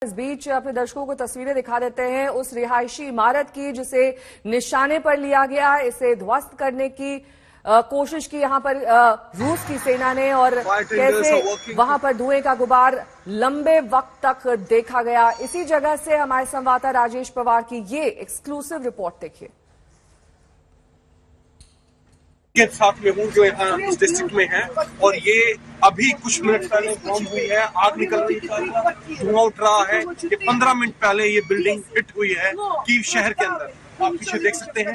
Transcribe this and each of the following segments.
इस बीच अपने दर्शकों को तस्वीरें दिखा देते हैं उस रिहायशी इमारत की जिसे निशाने पर लिया गया, इसे ध्वस्त करने की कोशिश की यहां पर रूस की सेना ने, और कैसे वहां पर धुएं का गुबार लंबे वक्त तक देखा गया। इसी जगह से हमारे संवाददाता राजेश पवार की ये एक्सक्लूसिव रिपोर्ट देखिए। के साथ में हूँ जो यहाँ इस डिस्ट्रिक्ट में है, और ये अभी कुछ मिनट पहले बॉम्ब हुई है, आग निकल रही है, धुआं उठ रहा है। ये 15 मिनट पहले ये बिल्डिंग हिट हुई है कीव शहर के अंदर। आप पीछे देख सकते हैं।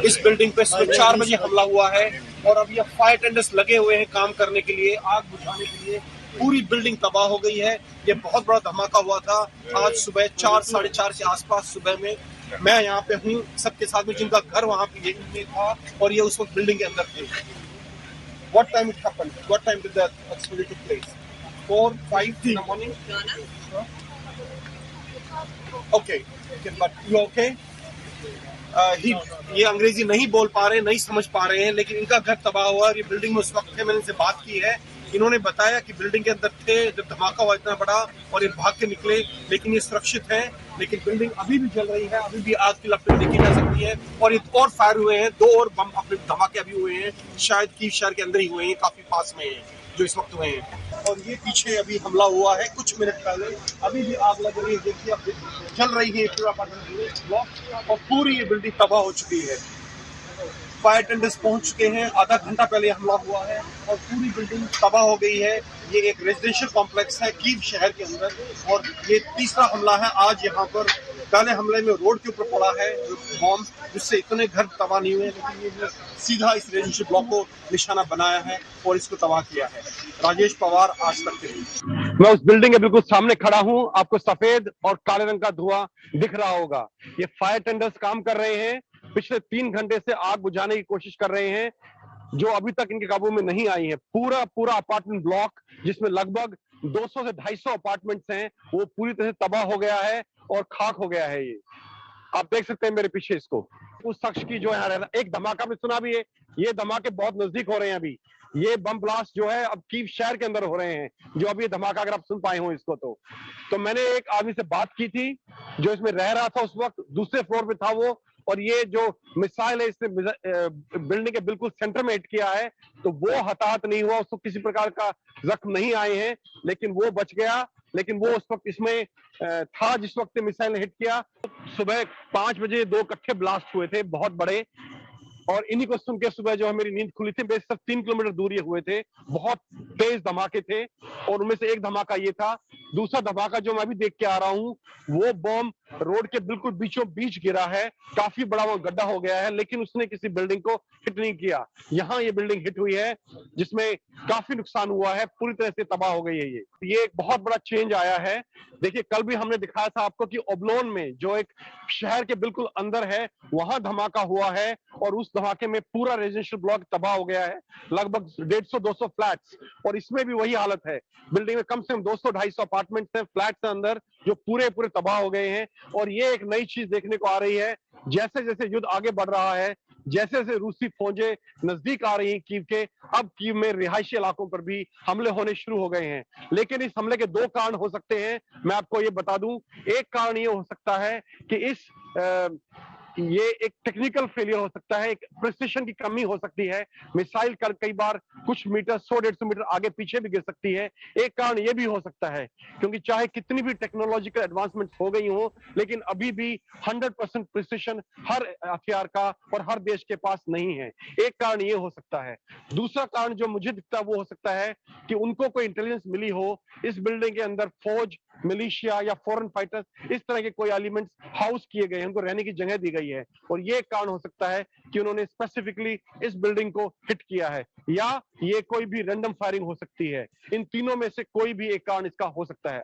इस बिल्डिंग पे सुबह 4 बजे हमला हुआ है, और अब ये फायर टेंडर्स लगे हुए हैं काम करने के लिए, आग बुझाने के लिए। पूरी बिल्डिंग तबाह हो गई है। ये बहुत बड़ा धमाका हुआ था आज सुबह 4 साढ़े 4 के आसपास सुबह में। मैं यहाँ पे हूँ सबके साथ में, जिनका घर वहाँ पे यही में था, और ये उस वक्त बिल्डिंग के अंदर थे। What time it happened? What time did the explosion took place? 4, 5 in the morning? Okay, but you okay? ये अंग्रेजी नहीं बोल पा रहे, नहीं समझ पा रहे हैं, लेकिन इनका घर तबाह हुआ और ये बिल्डिंग में उस वक्त थे। मैंने इनसे बात की है, इन्होंने बताया कि बिल्डिंग के अंदर थे जब धमाका हुआ इतना बड़ा, और ये भाग के निकले, लेकिन ये सुरक्षित है। लेकिन बिल्डिंग अभी भी जल रही है, अभी भी आग की लपटें देखी जा सकती है, और ये और फायर हुए हैं, 2 और बम अपने धमाके अभी हुए हैं, शायद कीव शहर के अंदर ही हुए हैं, काफी पास में है जो इस वक्त हुए हैं। और ये पीछे अभी हमला हुआ है कुछ मिनट पहले, अभी भी आग लग रही है, देखिए अब जल रही है पूरा ब्लॉक, और पूरी ये बिल्डिंग तबाह हो चुकी है। फायर टेंडर्स पहुंच चुके हैं, आधा घंटा पहले हमला हुआ है, और पूरी बिल्डिंग तबाह हो गई है। ये एक रेजिडेंशियल कॉम्प्लेक्स है कीव शहर के अंदर, और ये तीसरा हमला है आज यहाँ पर। पहले हमले में रोड के ऊपर पड़ा है बॉम्ब, जिससे इतने घर तबाह नहीं हुए, लेकिन ये सीधा इस रेजिडेंशियल ब्लॉक को निशाना बनाया है और इसको तबाह किया है। राजेश पवार, आज तक के लिए। मैं उस बिल्डिंग के बिल्कुल सामने खड़ा हूं, आपको सफेद और काले रंग का धुआं दिख रहा होगा। ये फायर टेंडर्स काम कर रहे हैं, पिछले 3 घंटे से आग बुझाने की कोशिश कर रहे हैं, जो अभी तक इनके काबू में नहीं आई है। पूरा अपार्टमेंट ब्लॉक, जिसमें लगभग 200 से 250 अपार्टमेंट्स हैं, वो पूरी तरह से तबाह हो गया है और खाक हो गया है। ये आप देख सकते हैं मेरे पीछे इसको। उस शख्स की जो है एक धमाका भी सुना भी है, ये धमाके बहुत नजदीक हो रहे हैं। अभी ये बम ब्लास्ट जो है अब कीव शहर के अंदर हो रहे हैं, जो अभी धमाका, अगर आप सुन पाए हो इसको तो मैंने एक आदमी से बात की थी जो इसमें रह रहा था, उस वक्त दूसरे फ्लोर पे था वो, और ये जो मिसाइल है इसने बिल्डिंग के बिल्कुल सेंटर में हिट किया है, तो वो हताहत नहीं हुआ, उसको किसी प्रकार का जख्म नहीं आए हैं, लेकिन वो बच गया। लेकिन वो उस वक्त इसमें था जिस वक्त मिसाइल ने हिट किया। सुबह 5 बजे 2 इकट्ठे ब्लास्ट हुए थे, बहुत बड़े, और इन्हीं को सुन के सुबह जो है मेरी नींद खुली थी। सिर्फ 3 किलोमीटर दूर ये हुए थे, बहुत तेज धमाके थे, और उनमें से एक धमाका ये था। दूसरा धमाका जो मैं अभी देख के आ रहा हूँ, वो बॉम्ब रोड के बिल्कुल बीचों बीच गिरा है, काफी बड़ा वो गड्ढा हो गया है, लेकिन उसने किसी बिल्डिंग को हिट नहीं किया। यहाँ ये बिल्डिंग हिट हुई है, जिसमें काफी नुकसान हुआ है, पूरी तरह से तबाह हो गई है। ये एक बहुत बड़ा चेंज आया है। देखिए, कल भी हमने दिखाया था आपको कि ओब्लोन में, जो एक शहर के बिल्कुल अंदर है, वहां धमाका हुआ है, और उस धमाके में पूरा रेजिडेंशियल ब्लॉक तबाह हो गया है, लगभग 150-200 फ्लैट्स, और इसमें भी वही हालत है। बिल्डिंग में कम से कम 200-250 अपार्टमेंट्स हैं, फ्लैट्स अंदर, जो पूरे तबाह हो गए हैं। और ये एक नई चीज देखने को आ रही है, जैसे जैसे युद्ध आगे बढ़ रहा है, जैसे जैसे रूसी फौजें नजदीक आ रही हैं कीव के, अब कीव में रिहायशी इलाकों पर भी हमले होने शुरू हो गए हैं। लेकिन इस हमले के 2 कारण हो सकते हैं, मैं आपको ये बता दूं। एक कारण ये हो सकता है कि ये एक टेक्निकल फेलियर हो सकता है, एक प्रिसिशन की कमी हो सकती है। मिसाइल कई बार कुछ मीटर, 100-150 मीटर आगे पीछे भी गिर सकती है। एक कारण ये भी हो सकता है, क्योंकि चाहे कितनी भी टेक्नोलॉजिकल एडवांसमेंट हो गई हो, लेकिन अभी भी 100% प्रिसिशन हर हथियार का और हर देश के पास नहीं है। एक कारण ये हो सकता है। दूसरा कारण जो मुझे दिखता है वो हो सकता है कि उनको कोई इंटेलिजेंस मिली हो, इस बिल्डिंग के अंदर फौज, मिलिशिया या फॉरेन फाइटर्स, इस तरह के कोई एलिमेंट्स हाउस किए गए हैं, उनको रहने की जगह दी गई है, और ये कारण हो सकता है कि उन्होंने स्पेसिफिकली इस बिल्डिंग को हिट किया है, या ये कोई भी रैंडम फायरिंग हो सकती है। इन तीनों में से कोई भी एक कारण इसका हो सकता है।